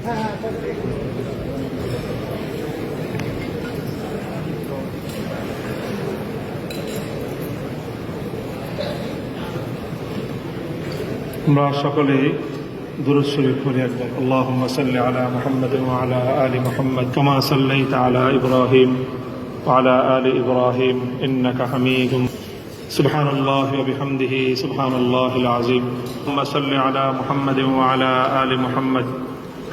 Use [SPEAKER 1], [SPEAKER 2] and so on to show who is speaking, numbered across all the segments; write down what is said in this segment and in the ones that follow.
[SPEAKER 1] আমরা সকলেই দুরূদ শরীফ পড়ি একবার। আল্লাহুম্মা সাল্লি আলা মুহাম্মাদিন ওয়া আলা আলি মুহাম্মাদ কামা সাল্লাইতা আলা ইব্রাহিম ওয়া আলা আলি ইব্রাহিম ইন্নাকা হামিদুম সুবহানাল্লাহি ওয়া বিহামদিহি সুবহানাল্লাহিল আযীম। আল্লাহুম্মা সাল্লি আলা মুহাম্মাদিন ওয়া আলা আলি মুহাম্মাদ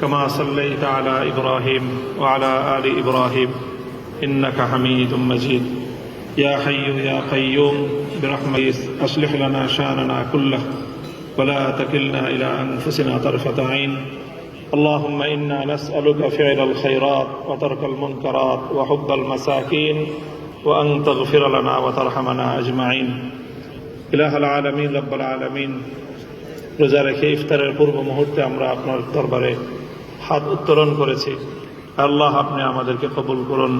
[SPEAKER 1] কামা সাল্লাইতা আলা ইব্রাহিম ওয়া আলা আলি ইব্রাহিম ইন্নাকা হামিদুম মাজিদ। ইয়া হাইয়্যু ইয়া কাইয়্যুম বিরহমাতিক আসলিহ লানা শা'নানা কুল্লাহু ولا تكلنا إلى أنفسنا طرفة عين. اللهم إنا نسألك فعل الخيرات وترك المنكرات وحب المساكين وأن تغفر لنا وترحمنا أجمعين. إله العالمين رب العالمين, রোজা রেখে ইফতারের পূর্ব মুহূর্তে আমরা আপনার দরবারে হাত উত্তোলন করেছি। আল্লাহ, আপনি আমাদেরকে কবুল করুন।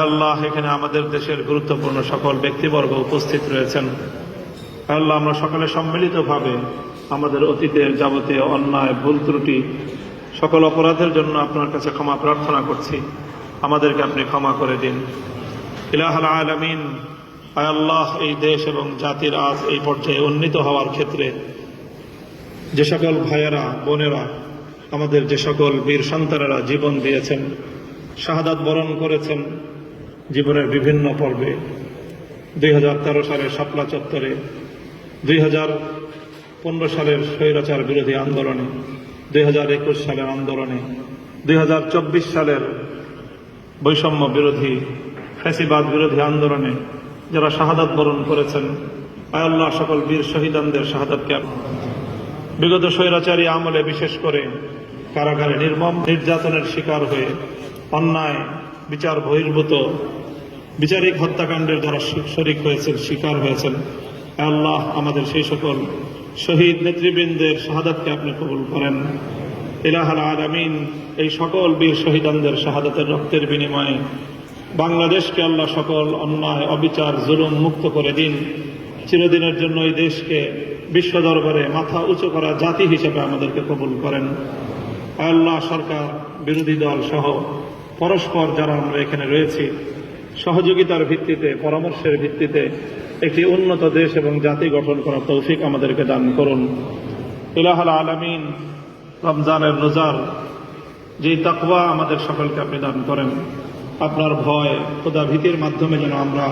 [SPEAKER 1] আল্লাহ, এখানে আমাদের দেশের গুরুত্বপূর্ণ সকল ব্যক্তিবর্গ উপস্থিত রয়েছেন। আল্লাহ, আমরা সকলে সম্মিলিতভাবে আমাদের অতীতের যাবতীয় অন্যায়, ভুল ত্রুটি, সকল অপরাধের জন্য আপনার কাছে ক্ষমা প্রার্থনা করছি। আমাদেরকে আপনি ক্ষমা করে দিন। ইলাহুল আলামিন, আয় আল্লাহ, এই দেশ এবং জাতির আজ এই পর্যায়ে উন্নীত হওয়ার ক্ষেত্রে যে সকল ভাইয়েরা, বোনেরা, আমাদের যে সকল বীর সন্তানেরা জীবন দিয়েছেন, শাহাদাত বরণ করেছেন জীবনের বিভিন্ন পর্বে, 2013 সালের শাপলা চত্বরে, 2015 সালের স্বৈরাচার বিরোধী আন্দোলনে, 2021 সালের আন্দোলনে, 2024 সালের বৈষম্য বিরোধী, ফ্যাসিবাদ বিরোধী আন্দোলনে যারা শাহাদাত বরণ করেছেন, আয় আল্লাহ, সকল বীর শহীদানদের শাহাদাতকে বিগত স্বৈরাচারী আমলে বিশেষ করে কারাগারে নির্মম নির্যাতনের শিকার হয়ে অন্যায় বিচার বহির্ভূত বিচারিক হত্যাকাণ্ডের যারা শরীক হয়েছেন, শিকার হয়েছেন, আল্লাহ, আমাদের সেই সকল শহীদ নেতৃবৃন্দের শাহাদাতকে আপনি কবুল করেন। ইলাহুল আলামিন, এই সকল বীর শহীদানদের শাহাদাতের রক্তের বিনিময়ে বাংলাদেশকে আল্লাহ সকল অন্যায়, অবিচার, জুলুম মুক্ত করে দিন। চিরদিনের জন্য এই দেশকে বিশ্ব দরবারে মাথা উঁচু করা জাতি হিসেবে আমাদেরকে কবুল করেন। আল্লাহ, সরকার, বিরোধী দল সহ পরস্পর যারা আমরা এখানে রয়েছি, সহযোগিতার ভিত্তিতে, পরামর্শের ভিত্তিতে একটি উন্নত দেশ এবং জাতি গঠন করার তৌফিক আমাদেরকে দান করুন। ইলাহুল আলামিন, রমজানের রোজার যে তাকওয়া আমাদের সকলকে আপনি দান করেন, আপনার ভয়, খোদা ভীতির মাধ্যমে যেন আমরা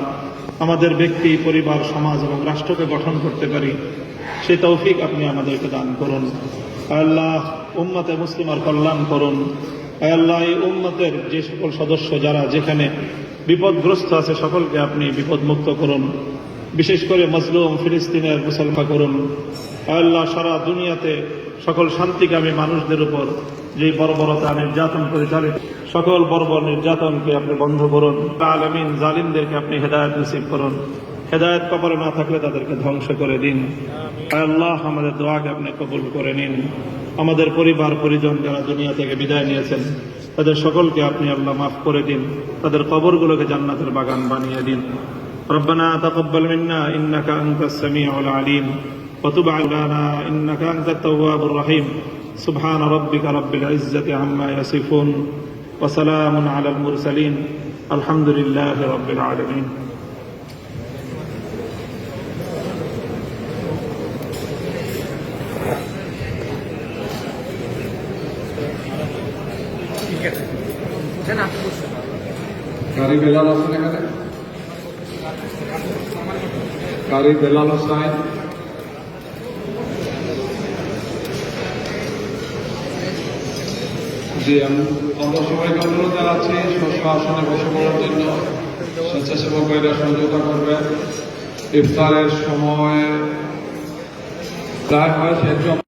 [SPEAKER 1] আমাদের ব্যক্তি, পরিবার, সমাজ এবং রাষ্ট্রকে গঠন করতে পারি, সেই তৌফিক আপনি আমাদেরকে দান করুন। আল্লাহ, উম্মতে মুসলিমার কল্যাণ করুন। আল্লাহ, এই উম্মতের যে সকল সদস্য যারা যেখানে বিপদগ্রস্ত আছে সকলকে আপনি বিপদমুক্ত করুন। বিশেষ করে মজলুম ফিলিস্তিনের মুসলমান করুন। আল্লাহ, সারা দুনিয়াতে সকল শান্তিকামী মানুষদের উপর যে বর্বরতা, নির্যাতন পরিচালিত, সকল বর্বর নির্যাতনকে আপনি বন্ধ করুন। আলামিন, জালিমদেরকে আপনি হেদায়েত নসিব করুন। হেদায়েত কপালে না থাকলে তাদেরকে ধ্বংস করে দিন। আল্লাহ, আমাদের দোয়াকে আপনি কবুল করে নিন। আমাদের পরিবার পরিজন যারা দুনিয়া থেকে বিদায় নিয়েছেন তাদের সকলকে আপনি আল্লাহ মাফ করে দিন। তাদের কবরগুলোকে জান্নাতের বাগান বানিয়ে দিন। ربنا تقبل منا إنك أنت السميع العليم وتب علينا إنك أنت التواب الرحيم. سبحان ربك رب العزة عما يصفون وسلام على المرسلين الحمد لله رب العالمين.
[SPEAKER 2] কারি বেলাল হোসেন, এখানে কারি বেলাল হোসেন, জি, আমরা সবাইকে অনুরোধ জানাচ্ছি স্ব আসনে বসে পড়ার জন্য। স্বেচ্ছাসেবক ভাইরা সহযোগিতা করবেন। ইফতারের সময় প্রায় হয়েছে।